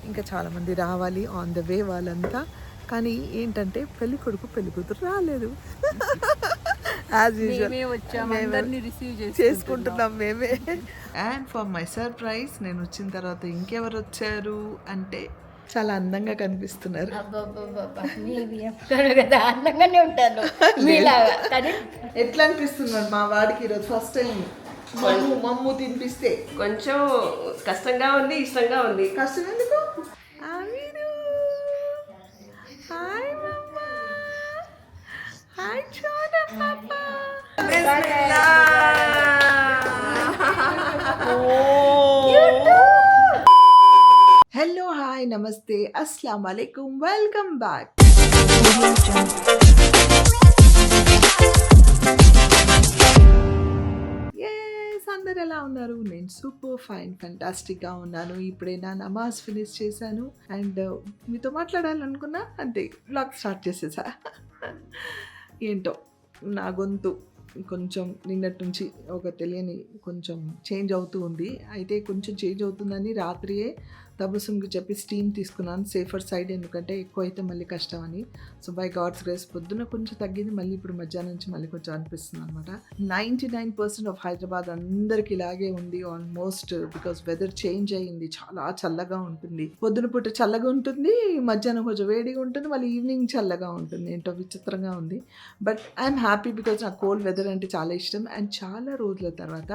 ఇంకా చాలామంది రావాలి ఆన్ ద వే వాళ్ళంతా. కానీ ఏంటంటే పెళ్లి కొడుకు పెళ్లి కూతురు రాలేదు. యాజ్ యూజువల్ చేసుకుంటున్నాం మేమే. అండ్ ఫర్ మై సర్ప్రైజ్ నేను వచ్చిన తర్వాత ఇంకెవరు వచ్చారు అంటే చాలా అందంగా కనిపిస్తున్నారు. అందంగానే ఉంటాను మీలాగా. కానీ ఎట్లా అనిపిస్తున్నారు మా వాడికి ఈరోజు ఫస్ట్ టైం మమ్ము తినిపిస్తే? కొంచెం కష్టంగా ఉంది, ఇష్టంగా ఉంది. కష్టం ఎందుకు? హాయ్ మమ్మా, హాయ్ చోనా పాపా. హలో, హాయ్, నమస్తే, అస్సలాము అలైకుం, వెల్కమ్ బ్యాక్. అందరు ఎలా ఉన్నారు? నేను సూపర్ ఫైన్ ఫ్యాంటాస్టిక్గా ఉన్నాను. ఇప్పుడే నా నమాజ్ ఫినిష్ చేశాను అండ్ మీతో మాట్లాడాలనుకున్నా అంతే వ్లాగ్ స్టార్ట్ చేసేసా. ఏంటో నా గొంతు కొంచెం నిన్నటి నుంచి ఒక తెలియని కొంచెం చేంజ్ అవుతూ ఉంది. అయితే కొంచెం చేంజ్ అవుతుందని రాత్రియే తబసుమ్కి చెప్పి స్టీమ్ తీసుకున్నాను, సేఫర్ సైడ్, ఎందుకంటే ఎక్కువ అయితే మళ్ళీ కష్టం అని. సో బై గాడ్స్ గ్రేస్ పొద్దున కొంచెం తగ్గింది, మళ్ళీ ఇప్పుడు మధ్యాహ్నం నుంచి మళ్ళీ కొంచెం అనిపిస్తుంది అనమాట. 99% ఆఫ్ హైదరాబాద్ అందరికి ఇలాగే ఉంది ఆల్మోస్ట్, బికాస్ వెదర్ చేంజ్ అయ్యింది. చాలా చల్లగా ఉంటుంది, పొద్దున పూట చల్లగా ఉంటుంది, మధ్యాహ్నం కొంచెం వేడిగా ఉంటుంది, మళ్ళీ ఈవినింగ్ చల్లగా ఉంటుంది. ఏంటో విచిత్రంగా ఉంది. బట్ ఐఎమ్ హ్యాపీ బికాజ్ నాకు కోల్డ్ వెదర్ అంటే చాలా ఇష్టం. అండ్ చాలా రోజుల తర్వాత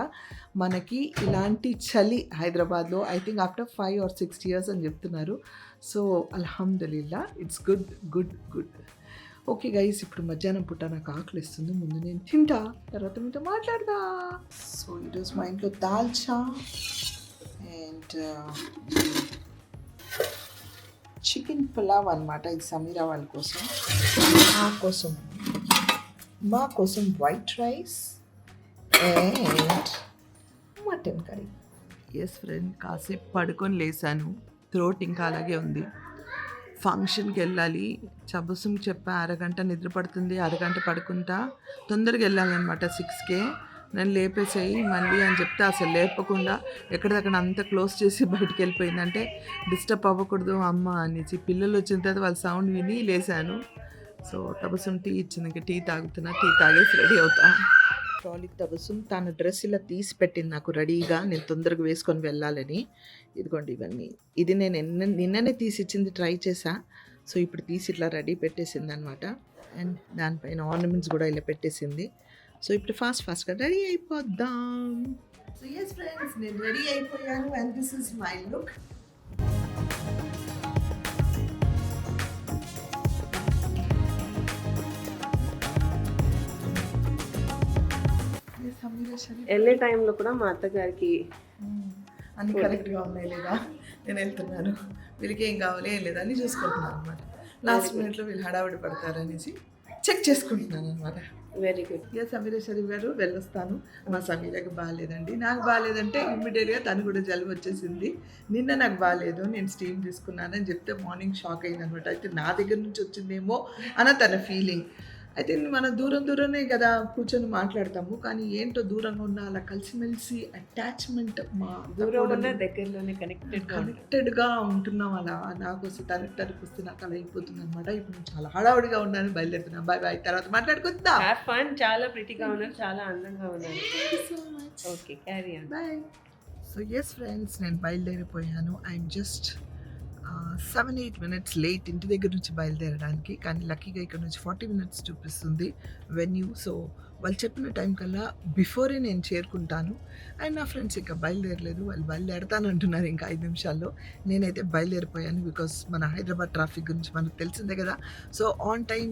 మనకి ఇలాంటి చలి హైదరాబాద్లో I think after 5 or 6 years అని చెప్తున్నారు. సో అల్హమ్దులిల్లా, it's good good good. Okay guys, ఇప్పుడు మధ్యాహ్నం పూట నాకు ఆకలి ఇస్తుంది. ముందు నేను తింటా, తర్వాత మీతో మాట్లాడదా. సో ఈరోజు మా ఇంట్లో దాల్చా అండ్ చికెన్ పులావ్ అనమాట. ఇది సమీరా వాళ్ళ కోసం, మా కోసం white rice and mutton curry. Yes friend, కాసేపు పడుకొని లేసాను, థ్రోట్ ఇంకా అలాగే ఉంది. ఫంక్షన్కి వెళ్ళాలి, చబుసుమ్ చెప్పా అరగంట నిద్ర పడుతుంది, అరగంట పడుకుంటా, తొందరగా వెళ్ళాలన్నమాట 6కే. నేను లేపేసేయి మళ్ళీ అని చెప్తే అసలు లేపకుండా ఎక్కడిదక్కడ అంతా క్లోజ్ చేసి బయటికి వెళ్ళిపోయిందంటే డిస్టర్బ్ అవ్వకూడదు అమ్మ అనేసి. పిల్లలు వచ్చిన తర్వాత వాళ్ళ సౌండ్ విని లేసాను. సో తబసుమ్ టీ ఇచ్చింది, ఇంకా టీ తాగుతున్నా, టీ తాగేసి రెడీ అవుతా. ట్రాలీకి తబసుమ్ తన డ్రెస్ ఇలా తీసి పెట్టింది నాకు రెడీగా, నేను తొందరగా వేసుకొని వెళ్ళాలని. ఇదిగోండి ఇవన్నీ, ఇది నేను నిన్ననే తీసి ఇచ్చింది, ట్రై చేసా. సో ఇప్పుడు తీసి ఇట్లా రెడీ పెట్టేసింది అనమాట. అండ్ దానిపైన ఆర్నమెంట్స్ కూడా ఇలా పెట్టేసింది. సో ఇప్పుడు ఫాస్ట్గా రెడీ అయిపోద్దాం. సో ఎస్ ఫ్రెండ్స్, నేను రెడీ అయిపోయాను and this is my look. వెళ్ళే టైంలో కూడా మా అత్తగారికి అన్నీ కరెక్ట్గా ఉన్నాయి లేదా, నేను వెళ్తున్నాను, వీళ్ళకి ఏం కావాలి ఏం లేదా అని చూసుకుంటున్నాను అనమాట. లాస్ట్ మినిట్లో వీళ్ళు హడావిడి పడతారనేసి చెక్ చేసుకుంటున్నాను అనమాట. Very good. ఇక సమీరా షరీఫ్ గారు వెళ్ళొస్తాను. మా సమీరాకి బాగాలేదండి, నాకు బాగాలేదంటే ఇమ్మీడియట్గా తను కూడా జలుబు వచ్చేసింది. నిన్న నాకు బాగాలేదు, నేను స్టీమ్ తీసుకున్నానని చెప్తే మార్నింగ్ షాక్ అయింది అనమాట. అయితే నా దగ్గర నుంచి వచ్చిందేమో అన్న తన ఫీలింగ్. అయితే మనం దూరంనే కదా కూర్చొని మాట్లాడతాము, కానీ ఏంటో దూరంగా ఉన్న అలా కలిసిమెలిసి అటాచ్మెంట్, మా దగ్గరలోనే కనెక్టెడ్గా ఉంటున్నాం. అలా నాకు వస్తే తనకి వస్తే నాకు అలా అయిపోతుంది అనమాట. ఇప్పుడు నేను చాలా హడావుడిగా ఉన్నాను, బయలుదేరుతున్నాను. బాయ్ బాయ్, తర్వాత మాట్లాడుకుందా. చాలా ప్రిటీగా ఉన్నారు, చాలా అందంగా ఉన్నారు. Okay, carry on. Bye. So yes friends, నేను బయలుదేరిపోయాను. ఐఎమ్ జస్ట్ 7-8 minutes లేట్ ఇంటి దగ్గర నుంచి బయలుదేరడానికి, కానీ లక్కీగా ఇక్కడ నుంచి 40 minutes చూపిస్తుంది వెన్యూ. సో వాళ్ళు చెప్పిన టైం కల్లా బిఫోరే నేను చేరుకుంటాను. అండ్ నా ఫ్రెండ్స్ ఇంకా బయలుదేరలేదు, వాళ్ళు బయలుదేరతాను అంటున్నారు ఇంకా 5 నిమిషాల్లో. నేనైతే బయలుదేరిపోయాను, బికాస్ మన హైదరాబాద్ ట్రాఫిక్ గురించి మనకు తెలిసిందే కదా. సో ఆన్ టైం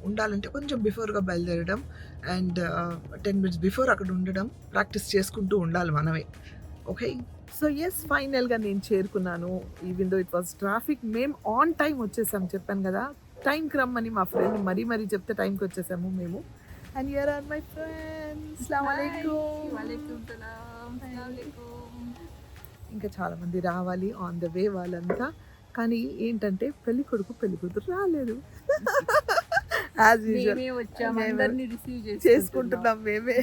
ఉండాలంటే కొంచెం బిఫోర్గా బయలుదేరడం అండ్ 10 minutes బిఫోర్ అక్కడ ఉండడం, ప్రాక్టీస్ చేసుకుంటూ ఉండాలి మనమే. ఓకే, సో ఎస్ ఫైనల్గా నేను చేరుకున్నాను. Even though it was traffic, మేము ఆన్ టైం వచ్చేసాము. చెప్పాను కదా టైంకి రమ్మని, మా ఫ్రెండ్ మరీ చెప్తే టైంకి వచ్చేసాము మేము. And here are my friends. అస్సలాము అలైకుం. ఇంకా చాలామంది రావాలి ఆన్ ద వే వాళ్ళంతా. కానీ ఏంటంటే పెళ్లి కొడుకు పెళ్లి కూతురు రాలేదు. యాజ్ యూజువల్ చేసుకుంటున్నాం మేమే.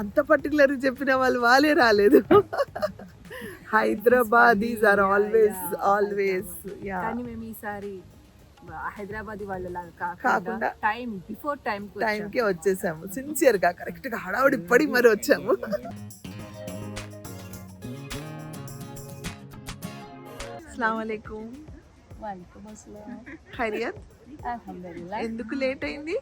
అంత పర్టికులర్గా చెప్పిన వాళ్ళే రాలేదు. హైదరాబాదీస్ ఆర్ ఆల్వేస్ యా కానీ మేము ఈసారి హైదరాబాద్ వాళ్ళలాగా కాకుండా కాకుండా బిఫోర్ టైంకి వచ్చేసాము, సిన్సియర్గా కరెక్ట్గా హడావుడి పడి మరి వచ్చాము. అస్సలాము అలైకుం. ఖైరియత్. ఎందుకు లేట్ అయింది?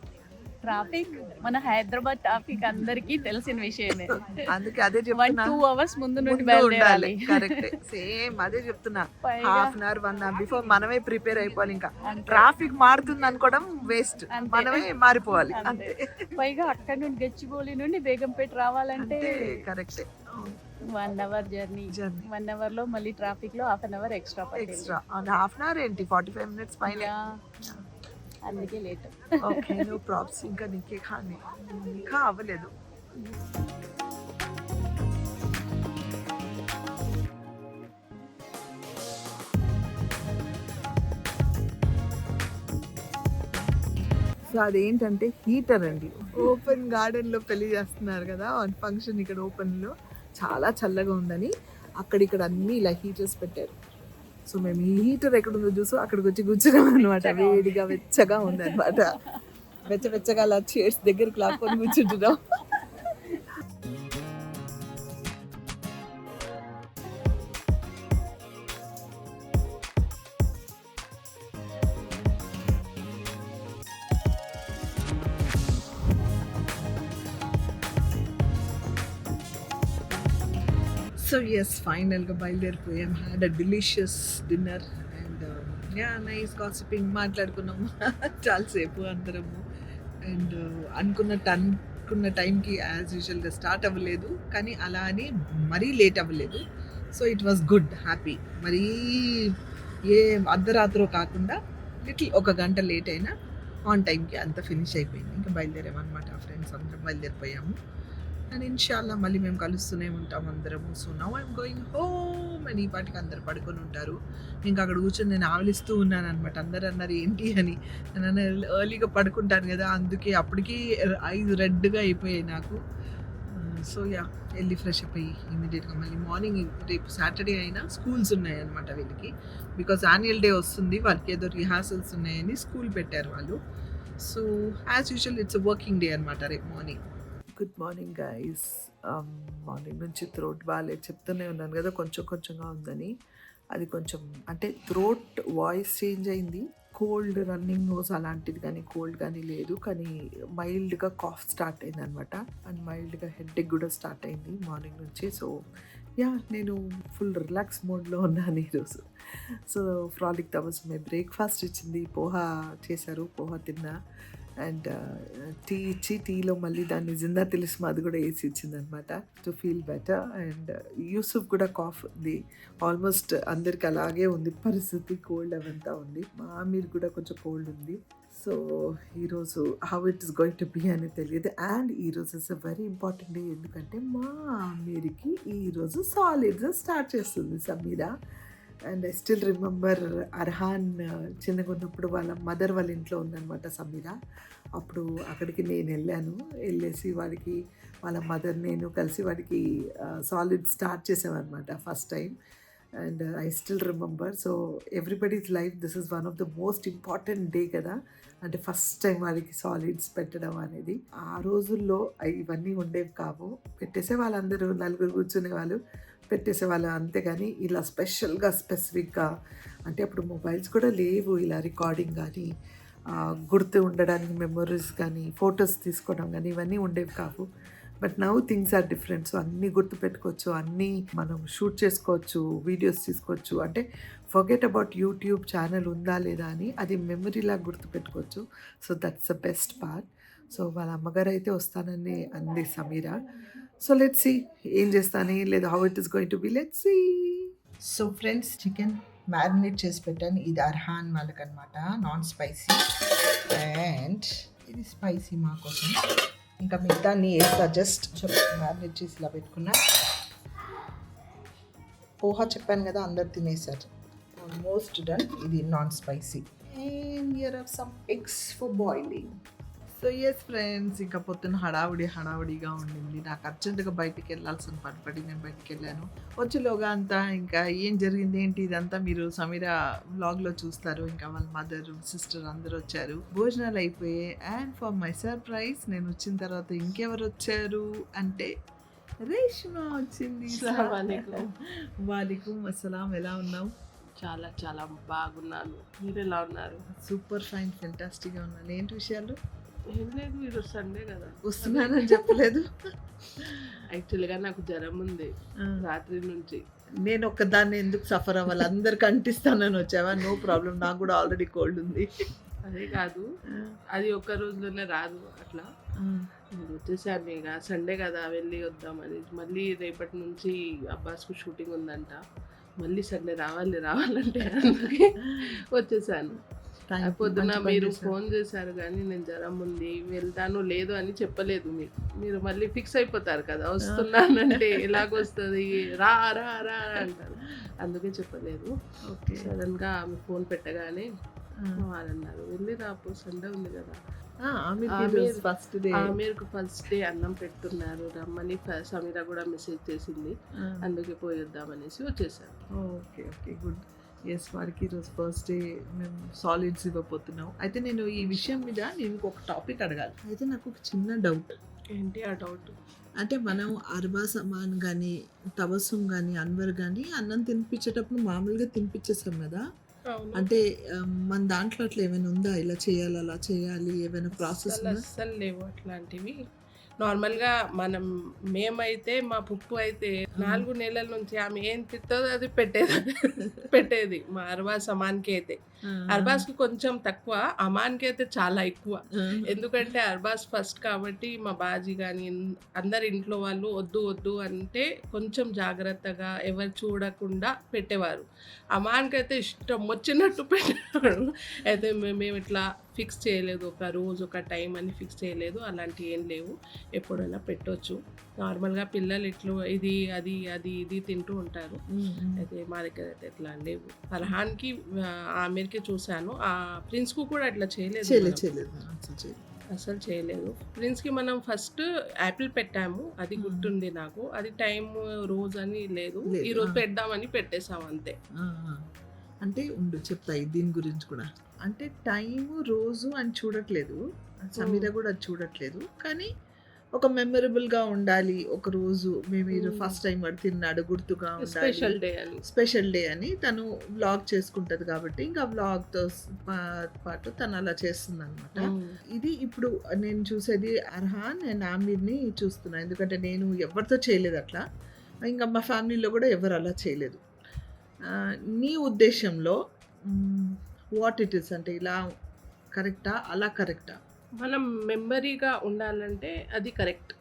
ట్రాఫిక్, మన హైదరాబాద్ ట్రాఫిక్ అందరికీ తెలిసిన విషయమే. అందుకే అదే చెప్తున్నా, 2 hours ముందు నుండి ముందు బయలుదేరాలి. ఉండాలి. కరెక్టే, సేమ్ అదే చెప్తున్నా. పైగా- half an hour 1 hour before మనమే ప్రిపేర్ అయిపోవాలి. ఇంకా అంతే. ట్రాఫిక్ మారుతుంది అనుకోవడం వేస్ట్, అంతే. మనమే మారిపోవాలి. అంతే. అంతే పైగా అక్కడ నుండి గచ్చిబౌలి నుండి బేగంపేట రావాలంటే కరెక్టే. 1 hour జర్నీ. 1 hour లో మళ్ళీ ట్రాఫిక్ లో హాఫ్ అన్ అవర్ ఎక్స్ట్రా పట్టింది. ఎక్స్ట్రా హాఫ్ అన్ అవర్ ఏంటి 45 minutes పైన. అందుకే లేట్. Okay, no probs. ఇంకా నీకే కానీ ఇంకా అవ్వలేదు. సో అదేంటంటే హీటర్ అండి. ఓపెన్ గార్డెన్లో పెళ్లి చేస్తున్నారు కదా ఫంక్షన్, ఇక్కడ ఓపెన్లో చాలా చల్లగా ఉందని అక్కడిక్కడ అన్నీ ఇలా హీటర్స్ పెట్టారు. సో మేము ఈ హీటర్ ఎక్కడుందో చూసి అక్కడికి వచ్చి కూర్చున్నాం అనమాట. వేడిగా వెచ్చగా ఉందన్నమాట. వెచ్చగా అలా చైర్స్ దగ్గరికి లాక్కొని కూర్చుంటున్నాం. సో ఎస్, ఫైనల్గా బయలుదేరిపోయాం. Had a delicious dinner and nice gossiping, మాట్లాడుకున్నాము చాలాసేపు అందరము. అండ్ అనుకున్న టైంకి యాజ్ యూజువల్గా స్టార్ట్ అవ్వలేదు, కానీ అలా అని మరీ లేట్ అవ్వలేదు. So it was good, happy. మరీ ఏ అర్ధరాత్రో కాకుండా లిటిల్ 1 గంట లేట్ అయినా ఆన్ టైంకి అంతా ఫినిష్ అయిపోయింది. ఇంకా బయలుదేరామన్నమాట. ఫ్రెండ్స్ అందరం బయలుదేరిపోయాము. అండ్ ఇన్షాల్లా మళ్ళీ మేము కలుస్తూనే ఉంటాం అందరము. So now I'm going home. And ఈ పాటికి అందరు పడుకొని ఉంటారు. ఇంకా అక్కడ కూర్చొని నేను ఆవలిస్తూ ఉన్నాను అనమాట. అందరు అన్నారు ఏంటి అని. నేను ఎర్లీగా పడుకుంటాను కదా, అందుకే అప్పటికి ఐస్ రెడ్గా అయిపోయాయి నాకు. సో యా, వెళ్ళి ఫ్రెష్ అప్ అయ్యి ఇమీడియట్గా మళ్ళీ మార్నింగ్, రేపు సాటర్డే అయినా స్కూల్స్ ఉన్నాయి అనమాట వీళ్ళకి. బికాజ్ యాన్యువల్ డే వస్తుంది, వాళ్ళకి ఏదో రిహార్సల్స్ ఉన్నాయని స్కూల్ పెట్టారు వాళ్ళు. So as usual it's working day అనమాట రేపు morning. Good morning guys. Morning నుంచి థ్రోట్ బాగాలేదు, చెప్తూనే ఉన్నాను కదా కొంచెంగా ఉందని. అది కొంచెం అంటే థ్రోట్ వాయిస్ చేంజ్ అయింది. కోల్డ్, రన్నింగ్ నోస్ అలాంటిది కానీ కోల్డ్ కానీ లేదు, కానీ మైల్డ్గా కాఫ్ స్టార్ట్ అయింది అనమాట. అండ్ మైల్డ్గా హెడేక్ కూడా స్టార్ట్ అయింది మార్నింగ్ నుంచి. సో యా, నేను ఫుల్ రిలాక్స్ మోడ్లో ఉన్నాను ఈరోజు. సో ఫ్రాలిక్ తమస్ మై బ్రేక్ఫాస్ట్ ఇచ్చింది, పోహా చేశారు, పోహా తిన్నా. అండ్ టీ ఇచ్చి, టీలో మళ్ళీ దాన్ని జిందా తెలిసిన అది కూడా వేసి ఇచ్చింది అనమాట to feel better. And Yusuf కూడా కాఫ్ ఉంది, ఆల్మోస్ట్ అందరికి అలాగే ఉంది పరిస్థితి, కోల్డ్ అవంతా ఉంది. మా మీరు కూడా కొంచెం కోల్డ్ ఉంది. సో ఈరోజు how it is going to be అని తెలియదు. అండ్ ఈరోజు is a very important day, ఎందుకంటే మా మీరికి ఈరోజు సాలిడ్స్ స్టార్ట్ చేస్తుంది Sameera. And I still remember Arhaan చిన్నగా ఉన్నప్పుడు వాళ్ళ మదర్ వాళ్ళ ఇంట్లో ఉందన్నమాట సమీరా. అప్పుడు అక్కడికి నేను వెళ్ళేసి వాడికి వాళ్ళ మదర్ నేను కలిసి వాడికి సాలిడ్ స్టార్ట్ చేసామన్నమాట first time. And I still remember. So everybody's life this is one of the most important day కదా, అంటే ఫస్ట్ టైం వాడికి సాలిడ్స్ పెట్టడం అనేది. ఆ రోజుల్లో ఇవన్నీ ఉండేవి కావు, పెట్టేసే వాళ్ళందరూ నలుగురు కూర్చునే వాళ్ళు, పెట్టేసేవాళ్ళు అంతేగాని ఇలా స్పెసిఫిక్గా అంటే అప్పుడు మొబైల్స్ కూడా లేవు, ఇలా రికార్డింగ్ కానీ గుర్తు ఉండడానికి మెమొరీస్ కానీ ఫొటోస్ తీసుకోవడం కానీ ఇవన్నీ ఉండేవి కావు. But now things are different. So అన్నీ గుర్తుపెట్టుకోవచ్చు, అన్నీ మనం షూట్ చేసుకోవచ్చు, వీడియోస్ తీసుకోవచ్చు. అంటే ఫర్గెట్ అబౌట్ యూట్యూబ్ ఛానల్ ఉందా లేదా అని, అది మెమరీలా గుర్తుపెట్టుకోవచ్చు. So that's the best part. So వాళ్ళ అమ్మగారు అయితే వస్తానని అంది సమీరా. సో లెట్స్ సీ ఏం చేస్తాను లేదు, how it is going to be, let's see. So friends, chicken marinate చేసి పెట్టాను. ఇది అర్హాన్ వాళ్ళకనమాట, నాన్ స్పైసీ. అండ్ ఇది స్పైసీ మా కోసం. ఇంకా మిగతాన్ని వేస్తా, జస్ట్ మ్యారినేట్ చేసి ఇలా పెట్టుకున్నా. పోహా చెప్పాను కదా, అందరు తినేసారు, ఆల్మోస్ట్ డన్. ఇది non spicy. And here are some eggs for boiling. So yes friends, ఇంకా పొద్దున్న హడావుడిగా ఉండింది. నాకు అర్జెంటుగా బయటికి వెళ్ళాల్సిన పని పడి నేను బయటికి వెళ్ళాను. వచ్చేలోగా అంతా ఇంకా ఏం జరిగింది ఏంటి ఇదంతా మీరు సమీరా వ్లాగ్లో చూస్తారు. ఇంకా వాళ్ళ మదర్ సిస్టర్ అందరూ వచ్చారు, భోజనాలు అయిపోయాయి. అండ్ ఫర్ మై సర్ప్రైజ్ నేను వచ్చిన తర్వాత ఇంకెవరు వచ్చారు అంటే రేష్మా వచ్చింది. వాలేకుమ్ అస్సలాం, ఎలా ఉన్నావు? చాలా చాలా బాగున్నాను. మీరు ఎలా ఉన్నారు? సూపర్ ఫైన్ ఫెంటాస్టిక్గా ఉన్నాను. ఏంటి విషయాలు? ఏం లేదు, మీరు సండే కదా వస్తున్నానని చెప్పలేదు. యాక్చువల్గా నాకు జ్వరం ఉంది రాత్రి నుంచి. నేను ఒక్కదాన్ని ఎందుకు సఫర్ అవ్వాలి? అందరికి అంటిస్తానని వచ్చావా? నో ప్రాబ్లం, నాకు కూడా ఆల్రెడీ కోల్డ్ ఉంది. అదే కాదు, అది ఒక్క రోజులోనే రాదు. అట్లా నేను వచ్చేసాను. ఇక సండే కదా వెళ్ళి వద్దామని. మళ్ళీ రేపటి నుంచి అబ్బాస్కు షూటింగ్ ఉందంట. మళ్ళీ సండే రావాలంటే అందుకే వచ్చేసాను. పొద్దున మీరు ఫోన్ చేశారు కానీ నేను జ్వరం ఉంది వెళ్తాను లేదు అని చెప్పలేదు. మీరు మళ్ళీ ఫిక్స్ అయిపోతారు కదా, వస్తున్నానంటే ఎలాగొస్తుంది, రా రా రా అంటారు, అందుకే చెప్పలేదు. ఓకే, సడన్గా ఆమె ఫోన్ పెట్టగానే వాళ్ళన్నారు వెళ్ళి రాపు, సండే ఉంది కదా. ఆమెకు ఫస్ట్ డే అన్నం పెడుతున్నారు రమ్మని సమీరా కూడా మెసేజ్ చేసింది, అందుకే పోయొద్దామనేసి వచ్చేసాను. Okay okay, good. ఎస్, వారికి ఈరోజు ఫస్ట్ డే మేము సాలిడ్స్ ఇవ్వబోతున్నాం. అయితే నేను ఈ విషయం మీద నేను ఒక టాపిక్ అడగాలి. అయితే నాకు ఒక చిన్న డౌట్. ఏంటి ఆ డౌట్? అంటే మనం అర్బాస్ అమాన్ కానీ తబస్సుం కానీ అన్వర్ కానీ అన్నం తినిపించేటప్పుడు మామూలుగా తినిపించేస్తాం కదా. అంటే మన దాంట్లో అట్లా ఏమైనా ఉందా, ఇలా చేయాలి అలా చేయాలి, ఏమైనా ప్రాసెస్? అస్సలు లేవు అట్లాంటివి. నార్మల్గా మేమైతే మా పుప్పు అయితే 4 నెలల నుంచి ఆమె ఏం తింటుందో అది పెట్టేది మా అర్బాస్ అమాన్కి అయితే. అర్బాస్కి కొంచెం తక్కువ, అమాన్కి అయితే చాలా ఎక్కువ. ఎందుకంటే అర్బాస్ ఫస్ట్ కాబట్టి మా బాజీ కానీ అందరి ఇంట్లో వాళ్ళు వద్దు అంటే కొంచెం జాగ్రత్తగా ఎవరు చూడకుండా పెట్టేవారు. అమాన్కి అయితే ఇష్టం వచ్చినట్టు పెట్టేవాడు. అయితే మేము ఇట్లా ఫిక్స్ చేయలేదు, ఒక రోజు ఒక టైం అని ఫిక్స్ చేయలేదు. అలాంటివి ఏం లేవు, ఎప్పుడైనా పెట్టవచ్చు. నార్మల్గా పిల్లలు ఇట్లు ఇది తింటూ ఉంటారు. అయితే మా దగ్గర అయితే ఎట్లా లేవు. ఫర్హాన్కి ఆమెర్కి చూశాను, ఆ ప్రిన్స్కు కూడా అట్లా చేయలేదు, అసలు చేయలేదు. ప్రిన్స్కి మనం ఫస్ట్ యాపిల్ పెట్టాము, అది గుర్తుంది నాకు. అది టైం రోజు అని లేదు, ఈరోజు పెడదామని పెట్టేసాము అంతే. అంటే చెప్తాయి దీని గురించి కూడా. అంటే టైము రోజు అని చూడట్లేదు, సమీరా కూడా అది చూడట్లేదు. కానీ ఒక మెమరబుల్గా ఉండాలి, ఒక రోజు మీరు ఫస్ట్ టైం వాడు తిన్నాడు గుర్తుగా ఉండాలి, స్పెషల్ డే అని తను వ్లాగ్ చేసుకుంటది కాబట్టి ఇంకా వ్లాగ్తో పాటు తను అలా చేస్తుంది అనమాట. ఇది ఇప్పుడు నేను చూసేది అర్హాన్ అండ్ ఆమీర్ని చూస్తున్నా, ఎందుకంటే నేను ఎవరితో చేయలేదు అట్లా, ఇంకా మా ఫ్యామిలీలో కూడా ఎవరు అలా చేయలేదు. నీ ఉద్దేశంలో వాట్ ఇట్ ఈస్, అంటే ఇలా కరెక్టా అలా కరెక్టా? మనం మెమరీగా ఉండాలంటే అది కరెక్ట్.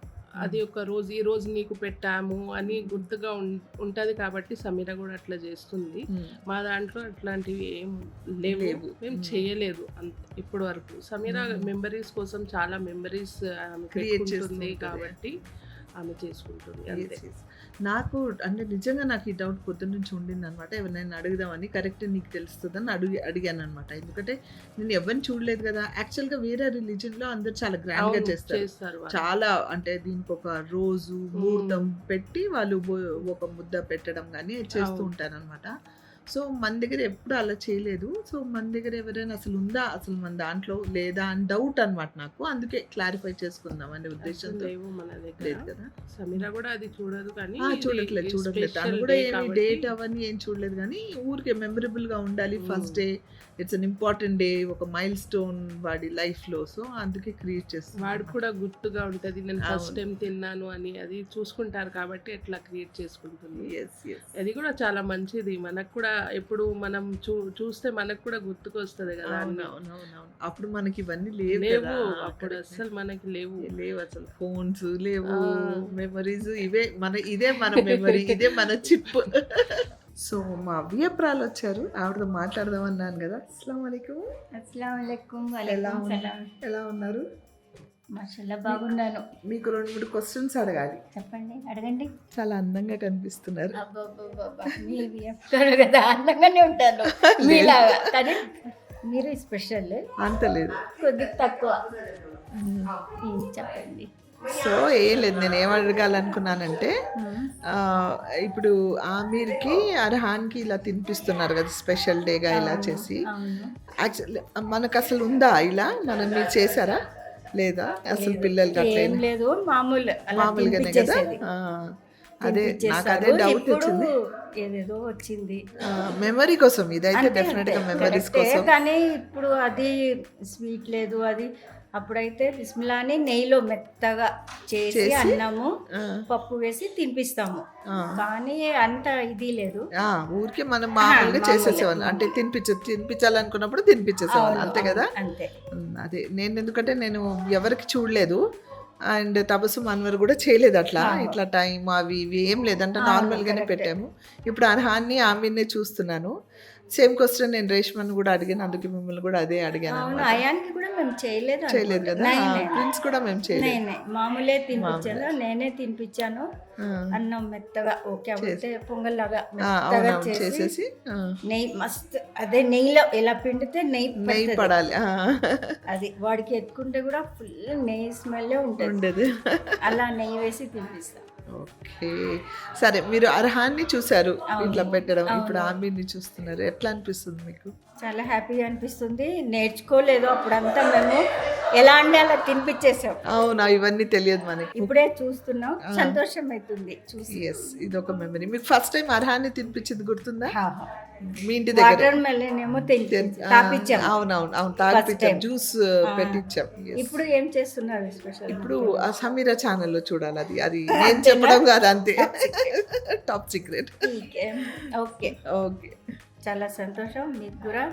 అది ఒక రోజు ఈ రోజు నీకు పెట్టాము అని గుర్తుగా ఉంటుంది కాబట్టి సమీరా కూడా అట్లా చేస్తుంది. మా దాంట్లో అట్లాంటివి ఏం లేవు, మేము చేయలేదు ఇప్పటి వరకు. సమీరా మెమరీస్ కోసం చాలా మెమరీస్ క్రియేట్ చేస్తుంది కాబట్టి ఆమె చేసుకుంటుంది అంతే. నాకు అంటే నిజంగా నాకు ఈ డౌట్ పొద్దున్న నుంచి ఉండింది అనమాట. ఎవరినైనా అడుగుదామని, కరెక్ట్ నీకు తెలుస్తుందని అడిగాను అనమాట. ఎందుకంటే నేను ఎవరిని చూడలేదు కదా. యాక్చువల్గా వేరే రిలీజన్లో అందరు చాలా గ్రాండ్గా చేస్తారు, చాలా అంటే దీనికి ఒక రోజు ముహూర్తం పెట్టి వాళ్ళు ఒక ముద్ద పెట్టడం కానీ చేస్తూ ఉంటారు అనమాట. సో మన దగ్గర ఎప్పుడు అలా చేయలేదు. సో మన దగ్గర ఎవరైనా అసలు ఉందా, అసలు మన దాంట్లో లేదా అని డౌట్ అనమాట నాకు. అందుకే క్లారిఫై చేసుకుందాం అనే ఉద్దేశంతో. మన దగ్గర లేదు కదా. సమీరా కూడా అది చూడదు కానీ చూడట్లేదు తను కూడా ఏమి డేట్ అవన్నీ ఏం చూడలేదు కానీ ఊరికే మెమరబుల్గా ఉండాలి, first day it's an important day, ఒక మైల్ స్టోన్ వాడి లైఫ్లో. సో అందుకే క్రియేట్ చేస్తాను. వాడు కూడా గుర్తుగా ఉంటుంది, నేను ఫస్ట్ టైం తిన్నాను అని. అది చూసుకుంటారు కాబట్టి ఎట్లా క్రియేట్ చేసుకుంటుంది. అది కూడా చాలా మంచిది. మనకు కూడా ఎప్పుడు మనం చూస్తే మనకు కూడా గుర్తుకు వస్తుంది కదా. అప్పుడు మనకి ఇవన్నీ లేవు, అప్పుడు అసలు మనకి లేవు అసలు ఫోన్స్ లేవు, మెమరీస్ ఇదే మన మెమరీ, ఇదే మన చిప్. సో మా వియప్రాలు వచ్చారు, ఆవిడతో మాట్లాడదాం అన్నాను కదా. అస్సలాముఅలైకుం. ఎలా ఉన్నారు? మాషాల్లా బాగున్నాను. మీకు 2-3 క్వశ్చన్స్ అడగాలి. చెప్పండి, అడగండి. చాలా అందంగా కనిపిస్తున్నారు. చెప్తాను కదా, అందంగానే ఉంటాను మీలాగా, కానీ మీరు స్పెషల్ అంత లేదు, కొద్దిగా తక్కువ. చెప్పండి. సో ఏం లేదు, నేను ఏం అడగాలనుకున్నానంటే ఇప్పుడు ఆమీర్కి అర్హాన్కి ఇలా తినిపిస్తున్నారు కదా స్పెషల్ డేగా ఇలా చేసి. అవును. యాక్చువల్లీ మనకు అసలు ఉందా ఇలా, మనం మీరు చేశారా లేదా అసలు పిల్లలకి అట్లా ఏం లేదు, మామూలు అలా మామూలుగానే కదా? తినిపించేసేది. అదే నాకు అదే తినిపించేస్తారు. డౌట్ ఇప్పుడు వచ్చింది. ఏదేదో వచ్చింది మెమరీ కోసం ఇదైతే అంతే, డెఫినెట్ గా అంతే, మెమరీస్ కరెక్టే. కోసం. కానీ ఇప్పుడు అది స్వీట్ లేదు, అది అప్పుడైతే బిస్మిల్లాని నెయ్యిలో మెత్తగా చేసి చేసి, అన్నము ఆ, పప్పు వేసి తినిపిస్తాము. ఆ. కానీ అంత ఇది లేదు. ఊరికే మనం మామూలుగా మామూలే. చేసేసేవాళ్ళం, అంటే తినిపించాలనుకున్నప్పుడు తినిపించేసేవాళ్ళం, అవును, అంతే కదా. అంతే. అదే నేను ఎందుకంటే నేను ఎవరికి చూడలేదు, అండ్ తబస్సుమ్ అన్వర్ కూడా చేయలేదు అట్లా, ఇట్లా టైం అవి ఇవి ఏం లేదంటే నార్మల్గానే పెట్టాము. ఇప్పుడు అర్హాన్ని ఆమెనే చూస్తున్నాను. సేమ్ క్వశ్చన్ నేను రేష్మని కూడా అడిగాను, అందుకే మిమ్మల్ని కూడా అదే అడిగాను అవును, అన్నమాట. అయాన్కి కూడా మేము చేయలేదు చేయలేదు కదా, ప్రిన్స్ కూడా మేము చేయలేదు. నేనే మామూలే తినిపించాను, నేనే తినిపించాను. ఆ, అన్నం మెత్తగా ఓకే అంటే పొంగల్ లాగా ఆ, మెత్తగా అవునవును చేసి చేసేసి నెయ్యి మస్తు, అదే నెయ్యిలో ఎలా పిండితే నెయ్యి నెయ్యి పడుతుంది. పడాలి. అది వాడికి ఎత్తుకుంటే కూడా ఫుల్ నెయ్యి స్మెల్ ఉంటుంది. ఉండేది. అలా నెయ్యి వేసి తినిపిస్తాం. ఓకే, సరే మీరు అర్హాన్ని చూసారు అవును, ఇట్లా పెట్టడం, అవును. ఇప్పుడు ఆమీర్ని చూస్తున్నారు, ఎట్లా అనిపిస్తుంది మీకు? చాలా హ్యాపీగా అనిపిస్తుంది. నేర్చుకోలేదు అప్పుడంతా, మేము ఎలా అంటే అలా తినిపించేసాం. అవునా, ఇవన్నీ తెలియదు మనకి. ఇప్పుడే చూస్తున్నాం, సంతోషం అవుతుంది చూసి. ఎస్, ఇది ఒక మెమరీ. మీకు ఫస్ట్ టైం అర్హాన్ని తినిపించింది గుర్తుందా? ఆహా. మీ ఇంటి దగ్గర? వాటర్ మెలన్ ఏమో తాపించాం. అవునవును అవును, First తాగిపించాం, time. జ్యూస్ పెట్టించాం. Yes. ఇప్పుడు ఏం చేస్తున్నారు స్పెషల్? ఇప్పుడు ఆ సమీరా ఛానల్లో చూడాలి, అది అది నేను చెప్పడం కాదు, అంతే, టాప్ సీక్రెట్. ఓకే, ఓకే, చాలా సంతోషం. మీకు కూడా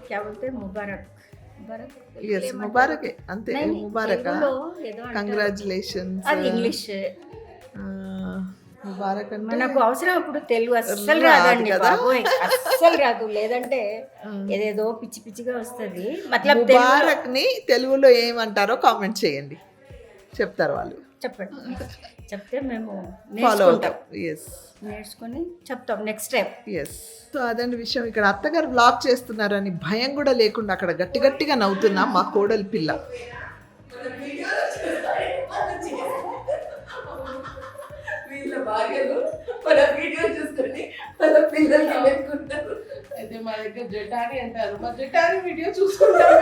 క్యా బోల్తే ముబారక్. ముబారక్ ఎస్, ముబారకే, అంతే, ముబారక్. తెలుగులో ఏదో అంటారు. కంగ్రాచులేషన్స్. అది ఇంగ్లీష్. ముబారక్ అంటే మనకు అవసరం అప్పుడు తెలుగు అస్సలు రాదు రాదండి కదా. బాబోయ్, అస్సలు రాదు. లేదంటే ఏదేదో పిచ్చి పిచ్చిగా వస్తుంది. మతలబ్ తెలుగులో ముబారక్ ని తెలుగులో ఏమంటారో కామెంట్ చేయండి, చెప్తారు వాళ్ళు, చెప్పండి. చెప్తే మేము ఫాలో నేర్చుకుంటాం. అవుతాం. ఎస్ నేర్చుకొని చెప్తాం నెక్స్ట్ టైం. ఎస్. సో అదండి విషయం. ఇక్కడ అత్తగారు బ్లాగ్ చేస్తున్నారని భయం కూడా లేకుండా అక్కడ గట్టి గట్టిగా నవ్వుతున్నా మా కోడలి పిల్ల. అయితే మా దగ్గర జటాని అంటారు, మా జటాని వీడియో చూసుకుంటాం.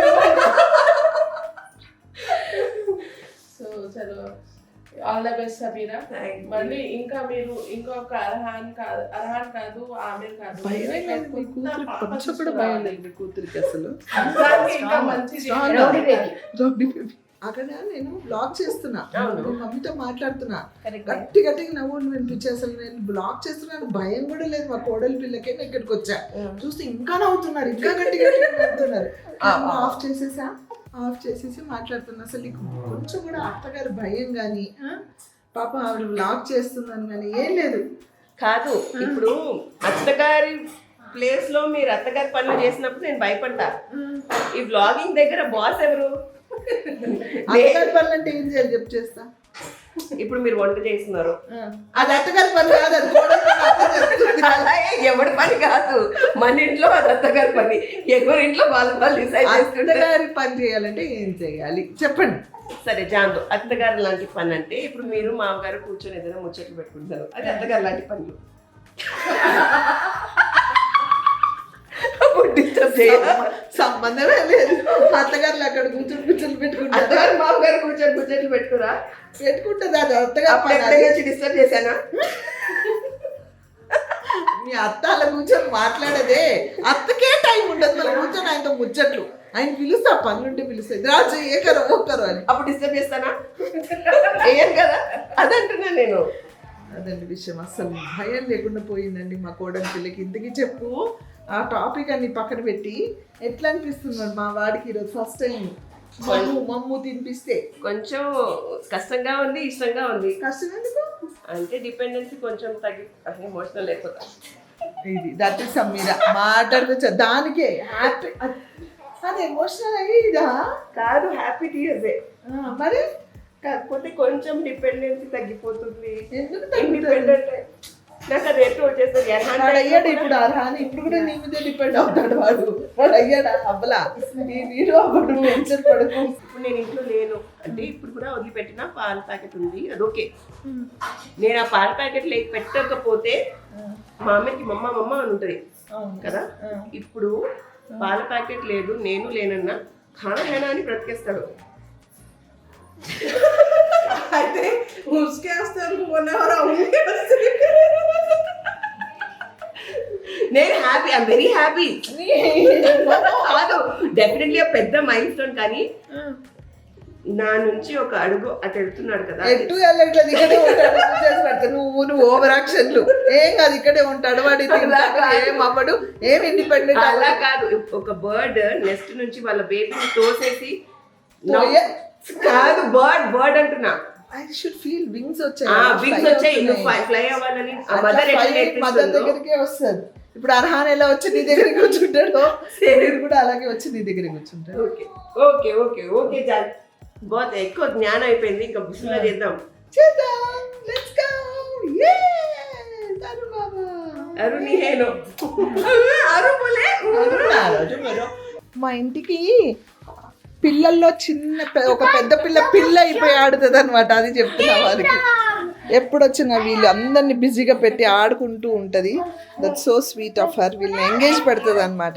సో చలో, ఆల్ ద బెస్ట్ సమీరా. మళ్ళీ ఇంకా మీరు ఇంకొక అర్హాన్ కాదు ఆమీర్ కాదు, భయం లేదు మీ కూతురికి, కొంచెం కూడా భయం లేదు మీ కూతురికి అసలు. దానికి ఇంకా మంచి రౌడీ baby. Rowdy baby. అక్కడ నేను బ్లాగ్ చేస్తున్నా, నేను మమ్మీతో మాట్లాడుతున్నా, గట్టి గట్టిగా నవ్వులు వినిపించే, అసలు నేను బ్లాగ్ చేస్తున్నాను, భయం కూడా లేదు మా కోడలి పిల్లకే. నేను ఇక్కడికి వచ్చా, చూస్తే ఇంకా నవ్వుతున్నారు, ఇంకా గట్టి గట్టిగా నవ్వుతున్నారు. ఆఫ్ చేసేసి మాట్లాడుతున్నా. అసలు నీకు కొంచెం కూడా అత్తగారు భయం కానీ, పాప ఆవిడ బ్లాగ్ చేస్తున్నాను కానీ ఏం లేదు. కాదు, ఇప్పుడు అత్తగారి ప్లేస్ లో మీరు అత్తగారి పనులు చేసినప్పుడు నేను భయపడ్డా. ఈ వ్లాగింగ్ దగ్గర బాస్ ఎవరు? అత్తగారి పనులు అంటే ఏం చేయాలి చెప్పు, చేస్తా. ఇప్పుడు మీరు వంట చేస్తున్నారు, అది అత్తగారి పని కాదు, అది కోడలి పని, అత్త చేస్తుంది. అలా ఎవరి పని కాదు, మన ఇంట్లో అది అత్తగారి పని, ఎవరి ఇంట్లో వాళ్ళు డిసైడ్ చేసుకుంటారు. అత్తగారి పని చేయాలంటే ఏం చేయాలి చెప్పండి. సరే జాందు, అత్తగారు లాంటి పని అంటే ఇప్పుడు మీరు మామగారు కూర్చొని ఏదైనా ముచ్చట్లు పెట్టుకుంటారు, అది అత్తగారు లాంటి పనులు. సంబంధమే లేదు, అత్తగారులు అక్కడ కూర్చొని పెట్టుకుంటారు, అత్తగారు మామగారు కూర్చొని ముచ్చట్లు పెట్టుకురా పెట్టుకుంటుంది, అది అత్తగారి పని. అప్పుడు డిస్టర్బ్ చేశానా? మీ అత్త అలా కూర్చొని మాట్లాడదే, అత్తకే టైం ఉండదు, మళ్ళీ కూర్చొని ఆయనతో ముచ్చట్లు. ఆయన పిలుస్తా, పనులుంటే పిలుస్తాయి, రాజు ఏకరు ఒక్కరు అని. అప్పుడు డిస్టర్బ్ చేస్తానా? వేయను కదా, అదంటున్నా నేను. అదండి విషయం. అసలు భయం లేకుండా పోయిందండి మా కోడలి పిల్లకి. ఇంతకీ చెప్పు, ఆ టాపిక్ అన్ని పక్కన పెట్టి ఎట్లా అనిపిస్తున్నాడు మా వాడికి ఈరోజు ఫస్ట్ టైం మమ్ము తినిపిస్తే? కొంచెం కష్టంగా ఉంది, ఇష్టంగా ఉంది. కష్టం ఎందుకు అంటే డిపెండెన్సీ కొంచెం తగ్గి ఎమోషనల్ అయిపోతా. ఇది దట్ ఇస్ సమీరా మాట్లాడుకొచ్చా, దానికే హ్యాపీ. అది ఎమోషనల్ అయ్యిదా కాదు, హ్యాపీ టీయర్సే. మరి కాకపోతే కొంచెం డిపెండెన్సీ తగ్గిపోతుంది. ఎందుకు ఇండిపెండెంట్ నాకు అది ఎట్లా వచ్చేస్తుంది వాడు అయ్యాడు ఇప్పుడు అర్హాన్, ఇప్పుడు కూడా నీ మీదే డిపెండ్ అవుతాడు వాడు అయ్యాడా అవ్వలా. ఈ వీడు అవ్వడు, టెన్షన్ పడుకు. ఇప్పుడు నేను ఇంట్లో లేను అంటే ఇప్పుడు కూడా వదిలిపెట్టిన పాల ప్యాకెట్ ఉంది, అది ఓకే. నేను ఆ పాల ప్యాకెట్ లేక పెట్టకపోతే మా అమ్మకి మమ్మ అని ఉంటుంది కదా. ఇప్పుడు పాల ప్యాకెట్ లేదు, నేను లేనన్నా ఖానా హేనా అని బ్రతికేస్తాడు. అయితే उसके वास्ते उनको बोलना और उनके నేను హ్యాపీ, ఐఎమ్ వెరీ హ్యాపీ. కాదు, డెఫినెట్లీ పెద్ద మైల్ స్టోన్, కానీ నా నుంచి ఒక అడుగు అటు వెళ్తున్నాడు కదా. ఎటు వెళ్ళట్లేదు, ఇక్కడే ఉంటాడు. నువ్వు ఓవర్ యాక్షన్లు ఏం కాదు, ఇక్కడే ఉంటాడు వాడు. ఏం అవ్వడు, ఏం ఇండిపెండెంట్ అలా కాదు. ఒక బర్డ్ నెస్ట్ నుంచి వాళ్ళ బేబీని తోసేసి కాదు, బర్డ్ అంటున్నా. I should feel wings wings వచ్చాయి, నువ్వు ఫ్లై అవ్వాలని మదర్ దగ్గరికే వస్తుంది. ఇప్పుడు అర్హాన్ ఎలా వచ్చి నీ దగ్గరికి కూర్చుంటాడో శరీర్ కూడా అలాగే వచ్చి నీ దగ్గరికి కూర్చుంటాడు. ఓకే ఓకే ఓకే ఓకే చాలు, బాగా ఎక్కువ జ్ఞానం అయిపోయింది. ఇంకా బిస్మిల్లా చేద్దాం. Let's go. అరు బాబా, అరు నీ హేలో అరు బోలే. మా ఇంటికి పిల్లల్లో ఒక పెద్ద పిల్ల అయిపోయి ఆడుతుంది అనమాట. అది చెప్తున్నా వారికి. ఎప్పుడు వచ్చినా వీళ్ళు అందరినీ బిజీగా పెట్టి ఆడుకుంటూ ఉంటుంది. That so sweet of her. వీళ్ళని ఎంగేజ్ పెడుతుంది అనమాట.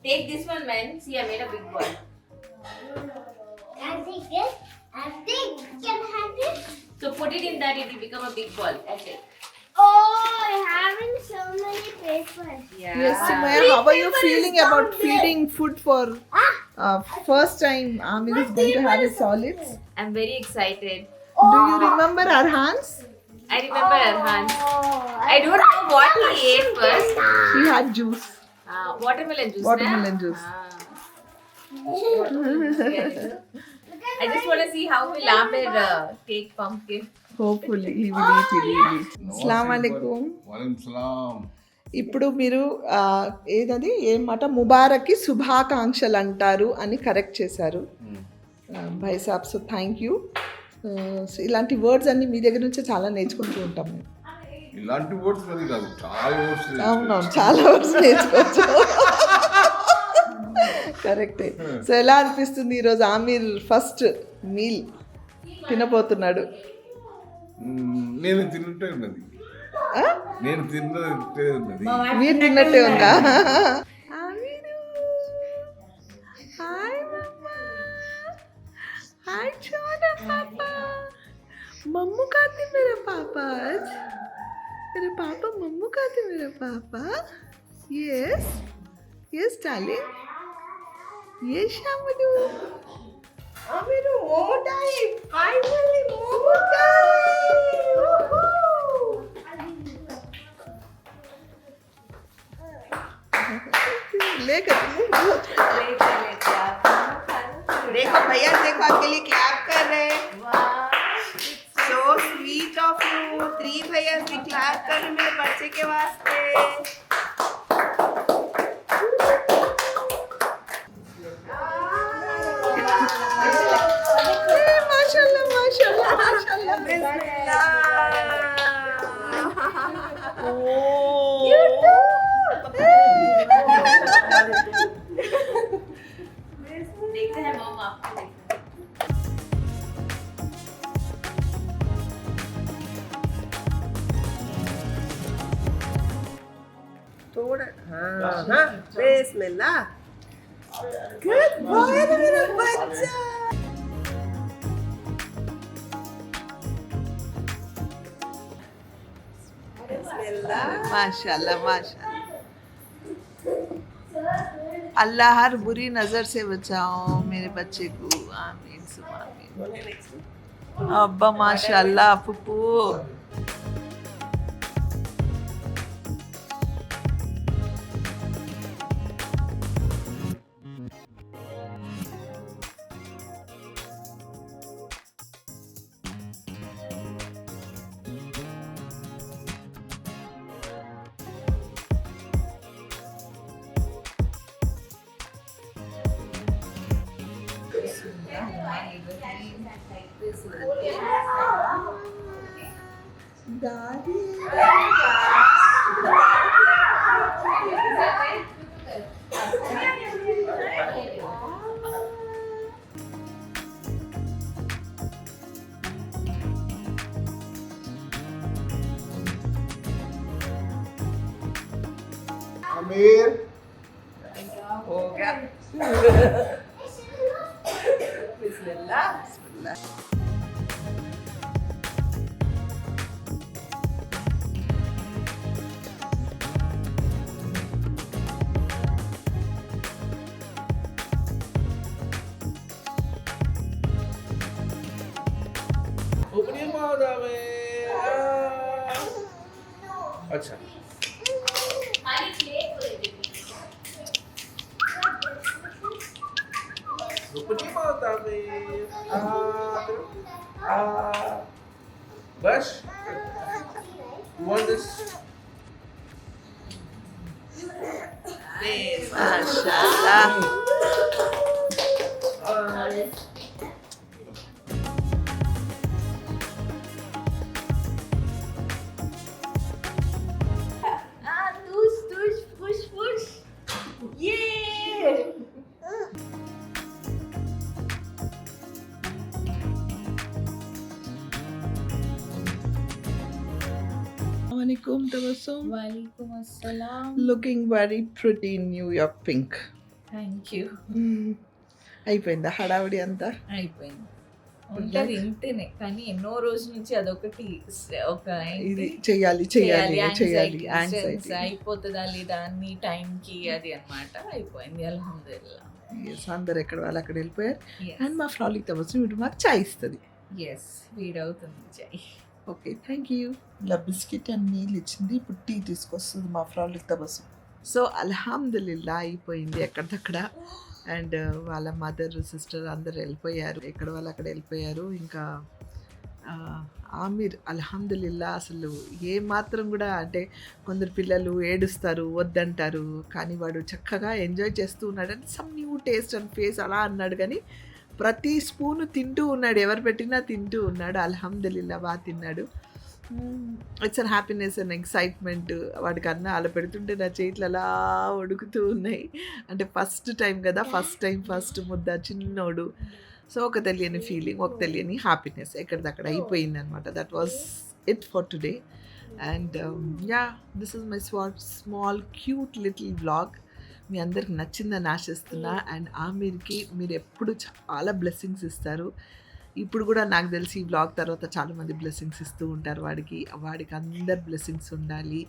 Take this one, man. See, I made a big ball. I think can have it. So put it in that, it will become a big ball. That's it. Oh, having so many papers. Yeah. Yes, Sumaya, how are you feeling about feeding food for first time? Amir is going to have his solids. I'm very excited. Do you remember Arhan's? I remember Arhan. I don't know what he ate first. He had juice. Watermelon juice. Watermelon juice. I just want to see how will Amir take pumpkin. Hopefully he will eat. Assalamu alaikum. వాలేకుమ్ సలాం. ఇప్పుడు మీరు ఏదది ఏమాట ముబారక్కి శుభాకాంక్షలు అంటారు అని correct చేశారు భాయ్ సాబ్. So thank you. ఇలాంటి వర్డ్స్ అన్ని మీ దగ్గర నుంచి చాలా నేర్చుకుంటూ ఉంటాం మేము. ఇలాంటి వర్డ్స్ అది కాదు, చాలా వర్డ్స్. అవునవును, చాలా వర్డ్స్ నేర్చుకోవచ్చు. కరెక్టే. సో ఎలా అనిపిస్తుంది ఈరోజు ఆమీర్ ఫస్ట్ మీల్ తినబోతున్నాడు? నేను తిన్నట్టే ఉన్నది, నేను తిన్నట్టే ఉన్నది. మీరు తిన్నట్టే ఉందా? हाय छोटा पापा, मम्मू खाते मेरा पापा आज. मेरा पापा मम्मू खाते मेरा पापा. Yes yes darling. ये शामू అమీరు momo time, finally momo time. लेकर देखो भैया, देखो आपके लिए क्लैप कर रहे हैं. So sweet of you. 3 भैया भी क्लैप कर रहे मेरे बच्चे के वास्ते. माशाल्लाह माशाल्लाह माशाल्लाह. बिस्मिल्लाह. देखते हैं मॉम आपको देखते हैं. थोड़ा हाँ बिस्मिल्लाह. Good boy मेरा बच्चा. माशाल्लाह माशाल्लाह. अल्लाह हर बुरी नज़र से बचाओ मेरे बच्चे को. आमीन सुम आमीन. अब्बा माशाल्लाह पुप्पू. Daddy. आमिर हो गया. बिस्मिल्लाह. Open your mouth, Amir. अच्छा. Open your mouth, Amir. Bus. You want this? Mashallah. Push. Yeah. Assalamualaikum Tabassum. Walaikum assalam. Looking very pretty in New York pink. Thank you. అయిపోయిందా హడావిడి అంతా? అయిపోయింది. ఉంటుంది ఇంతనే కానీ ఎన్నో రోజుల నుంచి అదొకటి ఒక ఇది చెయ్యాలి యాంగ్జైటీ అయిపోతుందా లేదా అన్ని టైంకి అది అన్నమాట. అయిపోయింది అల్హమ్దులిల్లా. అందరు ఎక్కడ వాళ్ళు అక్కడ వెళ్ళిపోయారు. అండ్ మా ఫ్రాలిక్ తబస్సుమ్ ఇప్పుడు మాకు చాయ్ ఇస్తుంది. ఎస్ వేడవుతుంది చాయ్. Okay thank you. ఇలా బిస్కెట్ అండ్ నీళ్ళు ఇచ్చింది. ఇప్పుడు టీ తీసుకొస్తుంది మా ఫ్రాలిక్ తబస్సుమ్. సో అల్హమ్దులిల్లా అయిపోయింది ఎక్కడిదక్కడ. అండ్ వాళ్ళ మదర్ సిస్టర్ అందరు వెళ్ళిపోయారు, ఎక్కడ వాళ్ళు అక్కడ వెళ్ళిపోయారు. ఇంకా ఆమిర్ అల్హమ్దులిల్లా అసలు ఏ మాత్రం కూడా అంటే కొందరు పిల్లలు ఏడుస్తారు వద్దంటారు, కానీ వాడు చక్కగా ఎంజాయ్ చేస్తూ ఉన్నాడు. అంటే some new taste and face అలా అన్నాడు, కానీ ప్రతి స్పూను తింటూ ఉన్నాడు, ఎవరు పెట్టినా తింటూ ఉన్నాడు. అల్హమ్దులిల్లా బాగా తిన్నాడు. It's an happiness and excitement. వాడికి అన్న అలా పెడుతుంటే నా చేతులు అలా ఉడుకుతూ ఉన్నాయి. అంటే ఫస్ట్ టైం కదా, ఫస్ట్ ముద్ద చిన్నోడు. సో ఒక తెలియని ఫీలింగ్, ఒక తెలియని హ్యాపీనెస్ ఎక్కడిదక్కడ అయిపోయింది అనమాట. That was it for today. And this is my small cute little vlog. మీ అందరికి నచ్చిందని ఆశిస్తున్నా. అండ్ ఆమిర్కి మీరు ఎప్పుడు చాలా బ్లెస్సింగ్స్ ఇస్తారు. ఇప్పుడు కూడా నాకు తెలిసి ఈ బ్లాగ్ తర్వాత చాలామంది బ్లెస్సింగ్స్ ఇస్తూ ఉంటారు వాడికి అందరు బ్లెస్సింగ్స్ ఉండాలి,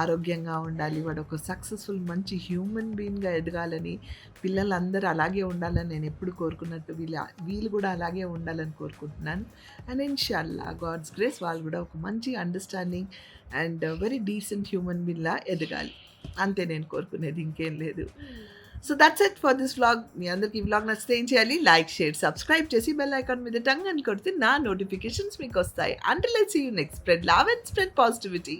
ఆరోగ్యంగా ఉండాలి, వాడు ఒక సక్సెస్ఫుల్ మంచి హ్యూమన్ బీయింగ్గా ఎదగాలని, పిల్లలందరూ అలాగే ఉండాలని నేను ఎప్పుడు కోరుకున్నట్టు వీళ్ళు కూడా అలాగే ఉండాలని కోరుకుంటున్నాను. అండ్ ఇన్షాల్లా గాడ్స్ గ్రేస్ వాళ్ళు కూడా ఒక మంచి understanding and very decent human బీయింగ్లా ఎదగాలి. అంతే నేను కోరుకునేది, ఇంకేం లేదు. So that's it for this vlog. మీ అందరికి ఈ వ్లాగ్ నచ్చితే ఏం చేయాలి? లైక్, షేర్, సబ్స్క్రైబ్ చేసి బెల్ ఐకాన్ మీద టంగ్ అని కొడితే నా నోటిఫికేషన్స్ మీకు వస్తాయి. Until I see you next. Spread love and spread positivity.